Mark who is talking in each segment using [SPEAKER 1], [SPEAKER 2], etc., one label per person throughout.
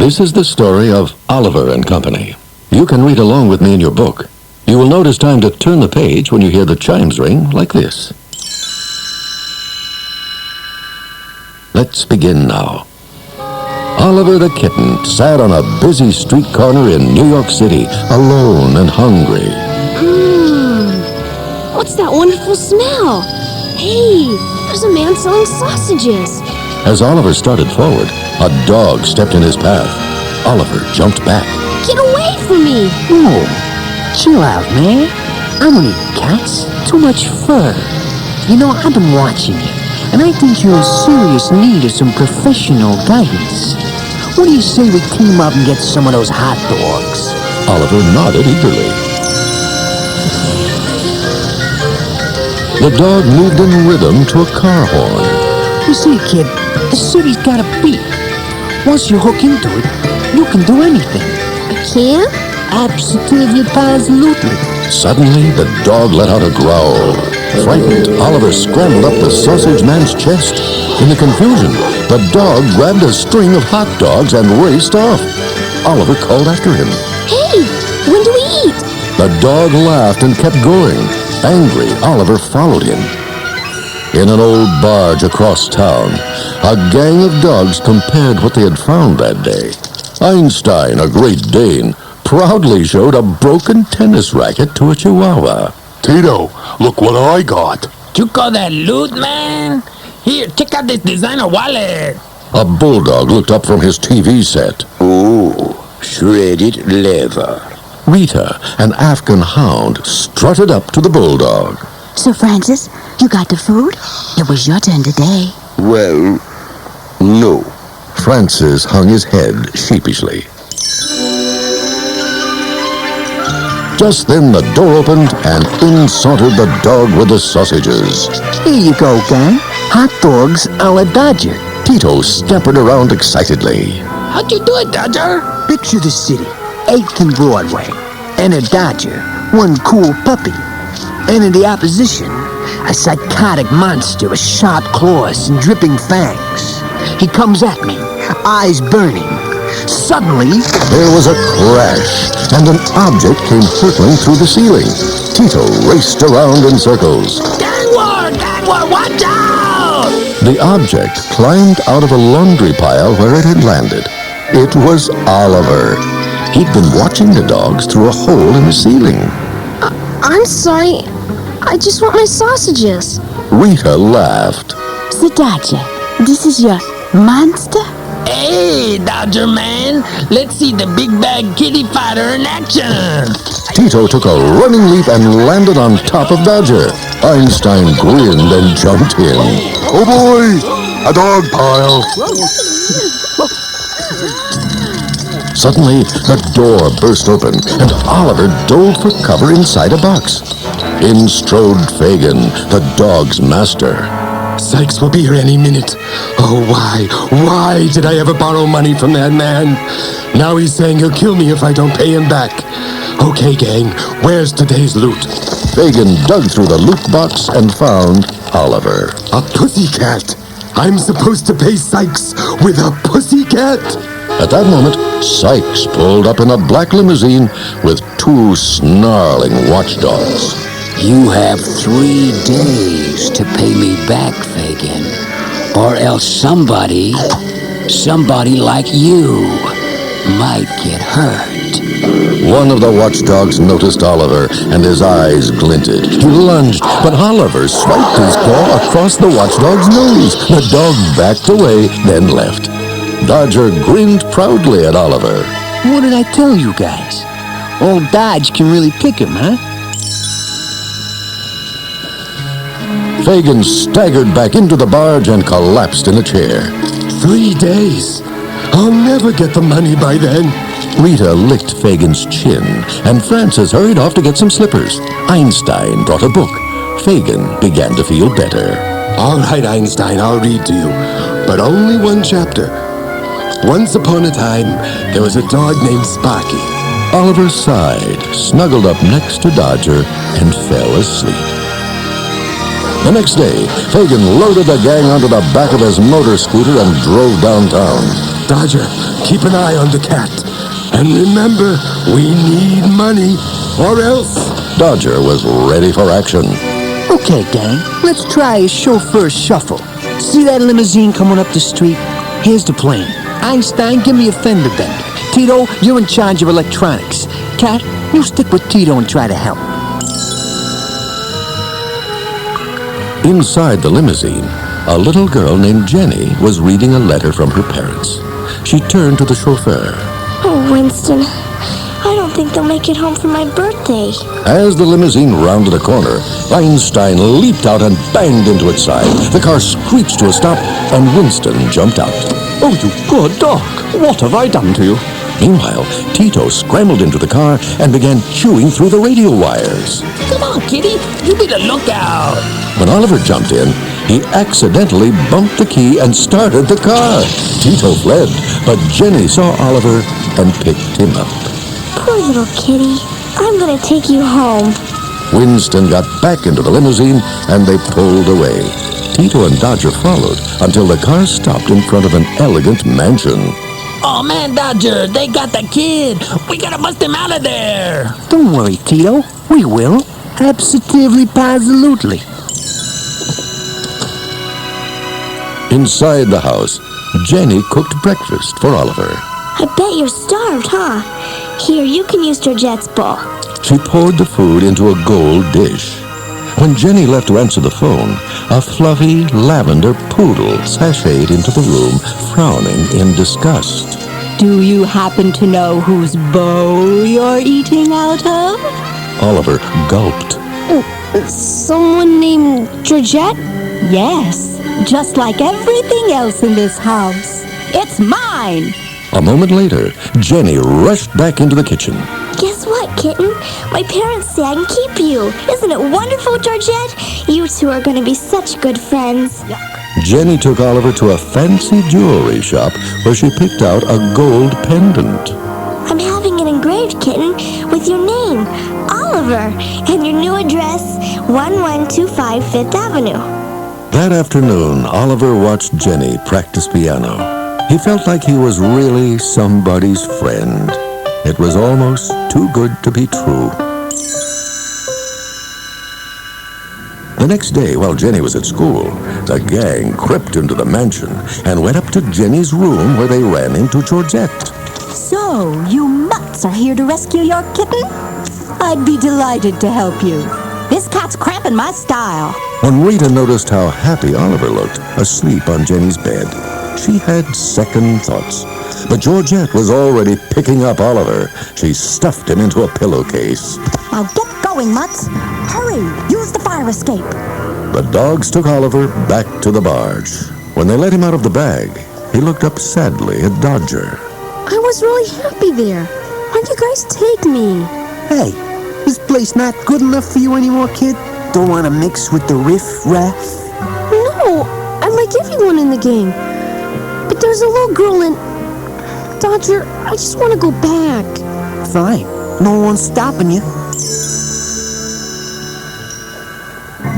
[SPEAKER 1] This is the story of Oliver and Company. You can read along with me in your book. You will notice time to turn the page when you hear the chimes ring like this. Let's begin now. Oliver the kitten sat on a busy street corner in New York City, alone and hungry.
[SPEAKER 2] What's that wonderful smell? Hey, there's a man selling sausages.
[SPEAKER 1] As Oliver started forward, a dog stepped in his path. Oliver jumped back.
[SPEAKER 2] Get away from me!
[SPEAKER 3] Oh, chill out, man. I don't eat cats. Too much fur. You know, I've been watching you, and I think you're in serious need of some professional guidance. What do you say we team up and get some of those hot dogs?
[SPEAKER 1] Oliver nodded eagerly. The dog moved in rhythm to a car horn.
[SPEAKER 3] You see, kid, the city's got a beat. Once you hook into it, you can do anything.
[SPEAKER 2] I can?
[SPEAKER 3] Absolutely.
[SPEAKER 1] Suddenly, the dog let out a growl. Frightened, Oliver scrambled up the sausage man's chest. In the confusion, the dog grabbed a string of hot dogs and raced off. Oliver called after him.
[SPEAKER 2] Hey, when do we eat?
[SPEAKER 1] The dog laughed and kept going. Angry, Oliver followed him. In an old barge across town, a gang of dogs compared what they had found that day. Einstein, a Great Dane, proudly showed a broken tennis racket to a Chihuahua.
[SPEAKER 4] Tito, look what I got.
[SPEAKER 5] You call that loot, man? Here, check out this designer wallet.
[SPEAKER 1] A bulldog looked up from his TV set.
[SPEAKER 6] Ooh, shredded leather.
[SPEAKER 1] Rita, an Afghan hound, strutted up to the bulldog.
[SPEAKER 7] Sir Francis, you got the food? It was your turn today.
[SPEAKER 6] Well, no.
[SPEAKER 1] Francis hung his head sheepishly. Just then the door opened and in sauntered the dog with the sausages.
[SPEAKER 3] Here you go, gang. Hot dogs a la Dodger.
[SPEAKER 1] Tito scampered around excitedly.
[SPEAKER 5] How'd you do it, Dodger?
[SPEAKER 3] Picture the city, 8th and Broadway, and a Dodger, one cool puppy. And in the opposition, a psychotic monster with sharp claws and dripping fangs. He comes at me, eyes burning. Suddenly,
[SPEAKER 1] There was a crash, and an object came hurtling through the ceiling. Tito raced around in circles.
[SPEAKER 5] Gang war, watch out!
[SPEAKER 1] The object climbed out of a laundry pile where it had landed. It was Oliver. He'd been watching the dogs through a hole in the ceiling.
[SPEAKER 2] I'm sorry. I just want my sausages.
[SPEAKER 1] Rita laughed.
[SPEAKER 7] Sir Dodger, this is your monster?
[SPEAKER 5] Hey, Dodger man, let's see the big bag kitty fighter in action.
[SPEAKER 1] Tito took a running leap and landed on top of Dodger. Einstein grinned and jumped in.
[SPEAKER 4] Oh boy, a dog pile.
[SPEAKER 1] Suddenly, the door burst open, and Oliver dove for cover inside a box. In strode Fagin, the dog's master.
[SPEAKER 4] Sykes will be here any minute. Oh, why did I ever borrow money from that man? Now he's saying he'll kill me if I don't pay him back. Okay, gang, where's today's loot?
[SPEAKER 1] Fagin dug through the loot box and found Oliver.
[SPEAKER 4] A pussycat. I'm supposed to pay Sykes with a pussycat?
[SPEAKER 1] At that moment, Sykes pulled up in a black limousine with two snarling watchdogs.
[SPEAKER 8] You have 3 days to pay me back, Fagin, or else somebody like you might get hurt.
[SPEAKER 1] One of the watchdogs noticed Oliver, and his eyes glinted. He lunged, but Oliver swiped his claw across the watchdog's nose. The dog backed away, then left. Dodger grinned proudly at Oliver.
[SPEAKER 3] what did I tell you guys? Old Dodge can really pick him, huh?
[SPEAKER 1] Fagin staggered back into the barge and collapsed in a chair.
[SPEAKER 4] 3 days. I'll never get the money by then.
[SPEAKER 1] Rita licked Fagin's chin, and Francis hurried off to get some slippers. Einstein brought a book. Fagin began to feel better.
[SPEAKER 4] All right, Einstein, I'll read to you, but only one chapter. Once upon a time, there was a dog named Sparky.
[SPEAKER 1] Oliver sighed, snuggled up next to Dodger, and fell asleep. The next day, Fagin loaded the gang onto the back of his motor scooter and drove downtown.
[SPEAKER 4] Dodger, keep an eye on the cat. And remember, we need money, or else.
[SPEAKER 1] Dodger was ready for action.
[SPEAKER 3] Okay, gang, let's try a chauffeur shuffle. See that limousine coming up the street? Here's the plan. Einstein, give me a fender bender. Tito, you're in charge of electronics. Cat, you stick with Tito and try to help.
[SPEAKER 1] Inside the limousine, a little girl named Jenny was reading a letter from her parents. She turned to the chauffeur.
[SPEAKER 2] Oh, Winston, I don't think they'll make it home for my birthday.
[SPEAKER 1] As the limousine rounded a corner, Einstein leaped out and banged into its side. The car screeched to a stop, and Winston jumped out.
[SPEAKER 9] Oh, you poor dog. What have I done to you?
[SPEAKER 1] Meanwhile, Tito scrambled into the car and began chewing through the radio wires.
[SPEAKER 5] Come on, kitty. You be the lookout.
[SPEAKER 1] When Oliver jumped in, he accidentally bumped the key and started the car. Tito fled, but Jenny saw Oliver and picked him up.
[SPEAKER 2] Poor little kitty. I'm gonna take you home.
[SPEAKER 1] Winston got back into the limousine and they pulled away. Tito and Dodger followed until the car stopped in front of an elegant mansion.
[SPEAKER 5] Oh, man, Dodger, they got the kid. We gotta bust him out of there.
[SPEAKER 3] Don't worry, Tito. We will. Absolutely, positively.
[SPEAKER 1] Inside the house, Jenny cooked breakfast for Oliver.
[SPEAKER 2] I bet you're starved, huh? Here, you can use Georgette's bowl.
[SPEAKER 1] She poured the food into a gold dish. When Jenny left to answer the phone, a fluffy lavender poodle sashayed into the room, frowning in disgust.
[SPEAKER 7] Do you happen to know whose bowl you're eating out of?
[SPEAKER 1] Oliver gulped.
[SPEAKER 2] Someone named Georgette?
[SPEAKER 7] Yes, just like everything else in this house. It's mine!
[SPEAKER 1] A moment later, Jenny rushed back into the kitchen.
[SPEAKER 2] Guess what, kitten? My parents say I can keep you. Isn't it wonderful, Georgette? You two are going to be such good friends.
[SPEAKER 1] Jenny took Oliver to a fancy jewelry shop where she picked out a gold pendant.
[SPEAKER 2] I'm having it engraved, kitten, with your name, Oliver, and your new address, 1125 Fifth Avenue.
[SPEAKER 1] That afternoon, Oliver watched Jenny practice piano. He felt like he was really somebody's friend. It was almost too good to be true. The next day, while Jenny was at school, the gang crept into the mansion and went up to Jenny's room where they ran into Georgette.
[SPEAKER 7] So, you mutts are here to rescue your kitten? I'd be delighted to help you. This cat's cramping my style.
[SPEAKER 1] When Rita noticed how happy Oliver looked, asleep on Jenny's bed, she had second thoughts. But Georgette was already picking up Oliver. She stuffed him into a pillowcase.
[SPEAKER 7] Now get going, mutts. Hurry, use the fire escape.
[SPEAKER 1] The dogs took Oliver back to the barge. When they let him out of the bag, he looked up sadly at Dodger.
[SPEAKER 2] I was really happy there. Why'd you guys take me?
[SPEAKER 3] Hey, this place not good enough for you anymore, kid? Don't want to mix with the riff-raff?
[SPEAKER 2] No, I like everyone in the gang. But there's a little girl in... Dodger, I just want to go back.
[SPEAKER 3] Fine. No one's stopping you.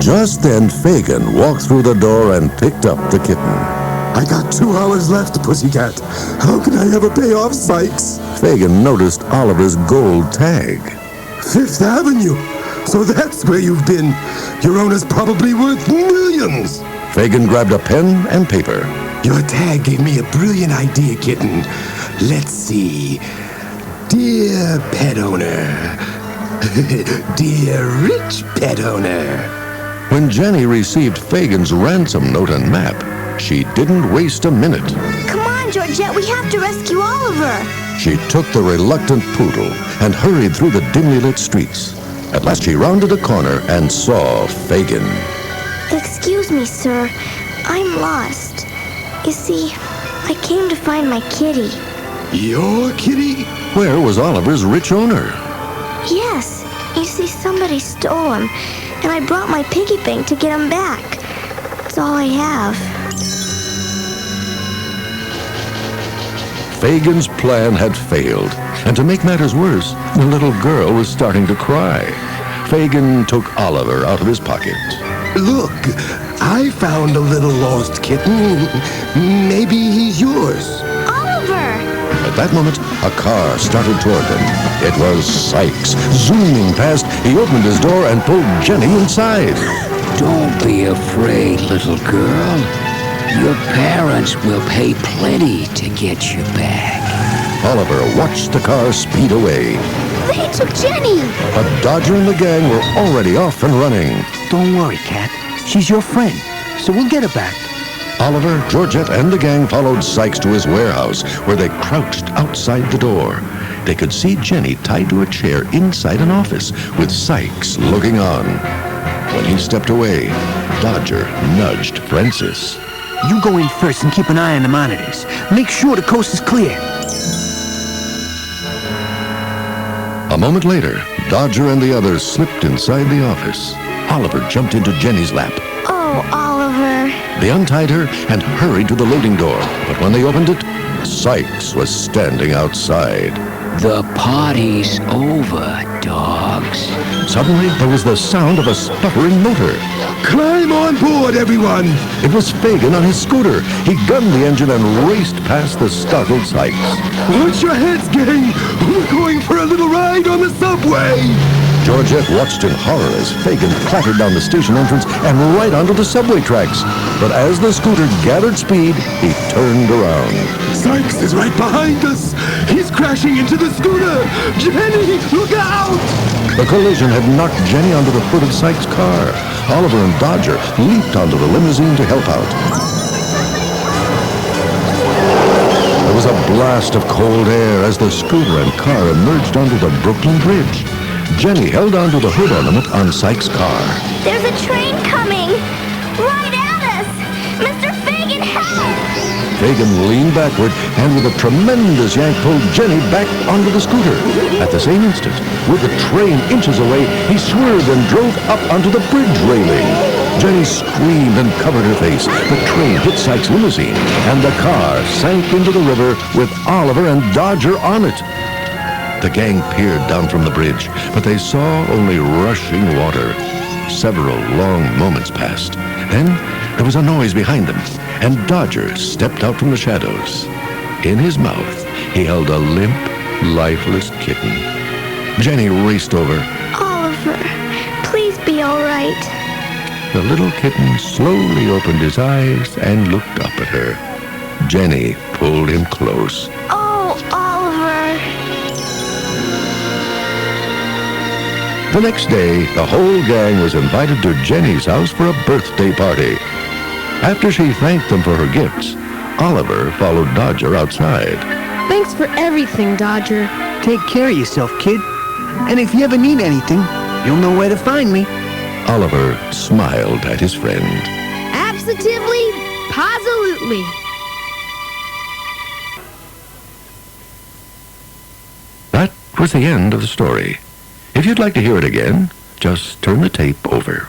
[SPEAKER 1] Just then, Fagin walked through the door and picked up the kitten.
[SPEAKER 4] I got 2 hours left, pussycat. How can I ever pay off Sykes?
[SPEAKER 1] Fagin noticed Oliver's gold tag.
[SPEAKER 4] Fifth Avenue. So that's where you've been. Your owner's probably worth millions.
[SPEAKER 1] Fagin grabbed a pen and paper.
[SPEAKER 4] Your tag gave me a brilliant idea, kitten. Let's see. Dear pet owner. Dear rich pet owner.
[SPEAKER 1] When Jenny received Fagin's ransom note and map, she didn't waste a minute.
[SPEAKER 2] Come on, Georgette, we have to rescue Oliver.
[SPEAKER 1] She took the reluctant poodle and hurried through the dimly lit streets. At last she rounded a corner and saw Fagin.
[SPEAKER 2] Excuse me, sir. I'm lost. You see, I came to find my kitty.
[SPEAKER 4] Your kitty?
[SPEAKER 1] Where was Oliver's rich owner?
[SPEAKER 2] Yes, you see, somebody stole him, and I brought my piggy bank to get him back. That's all I have.
[SPEAKER 1] Fagin's plan had failed, and to make matters worse, the little girl was starting to cry. Fagin took Oliver out of his pocket.
[SPEAKER 4] Look, I found a little lost kitten. Maybe he's yours.
[SPEAKER 2] Oliver!
[SPEAKER 1] that moment, a car started toward them. It was Sykes. Zooming past, he opened his door and pulled Jenny inside.
[SPEAKER 8] Don't be afraid, little girl. Your parents will pay plenty to get you back.
[SPEAKER 1] Oliver watched the car speed away.
[SPEAKER 2] They took Jenny.
[SPEAKER 1] But Dodger and the gang were already off and running.
[SPEAKER 3] Don't worry, Cat. She's your friend, so we'll get her back.
[SPEAKER 1] Oliver, Georgette, and the gang followed Sykes to his warehouse, where they crouched outside the door. They could see Jenny tied to a chair inside an office, with Sykes looking on. When he stepped away, Dodger nudged Francis.
[SPEAKER 3] You go in first and keep an eye on the monitors. Make sure the coast is clear.
[SPEAKER 1] A moment later, Dodger and the others slipped inside the office. Oliver jumped into Jenny's lap.
[SPEAKER 2] Oh, Oliver.
[SPEAKER 1] They untied her and hurried to the loading door. But when they opened it, Sykes was standing outside.
[SPEAKER 8] The party's over, dogs.
[SPEAKER 1] Suddenly, there was the sound of a sputtering motor.
[SPEAKER 4] Climb on board, everyone!
[SPEAKER 1] It was Fagin on his scooter. He gunned the engine and raced past the startled Sykes.
[SPEAKER 4] Watch your heads, gang! We're going for a little ride on the subway!
[SPEAKER 1] Georgette watched in horror as Fagin clattered down the station entrance and right onto the subway tracks. But as the scooter gathered speed, he turned around.
[SPEAKER 4] Sykes is right behind us! He's crashing into the scooter! Jenny, look out!
[SPEAKER 1] The collision had knocked Jenny onto the hood of Sykes' car. Oliver and Dodger leaped onto the limousine to help out. There was a blast of cold air as the scooter and car emerged onto the Brooklyn Bridge. Jenny held onto the hood ornament on Sykes' car.
[SPEAKER 2] There's a train coming. Right at us. Mr. Fagin, help!
[SPEAKER 1] Fagin leaned backward and with a tremendous yank pulled Jenny back onto the scooter. At the same instant, with the train inches away, he swerved and drove up onto the bridge railing. Jenny screamed and covered her face. The train hit Sykes' limousine, and the car sank into the river with Oliver and Dodger on it. The gang peered down from the bridge, but they saw only rushing water. Several long moments passed. Then there was a noise behind them, and Dodger stepped out from the shadows. In his mouth, he held a limp, lifeless kitten. Jenny raced over.
[SPEAKER 2] Oliver, please be all right.
[SPEAKER 1] The little kitten slowly opened his eyes and looked up at her. Jenny pulled him close.
[SPEAKER 2] Oh, Oliver.
[SPEAKER 1] The next day, the whole gang was invited to Jenny's house for a birthday party. After she thanked them for her gifts, Oliver followed Dodger outside.
[SPEAKER 10] Thanks for everything, Dodger.
[SPEAKER 3] Take care of yourself, kid. And if you ever need anything, you'll know where to find me.
[SPEAKER 1] Oliver smiled at his friend.
[SPEAKER 10] Absolutely, positively.
[SPEAKER 1] That was the end of the story. If you'd like to hear it again, just turn the tape over.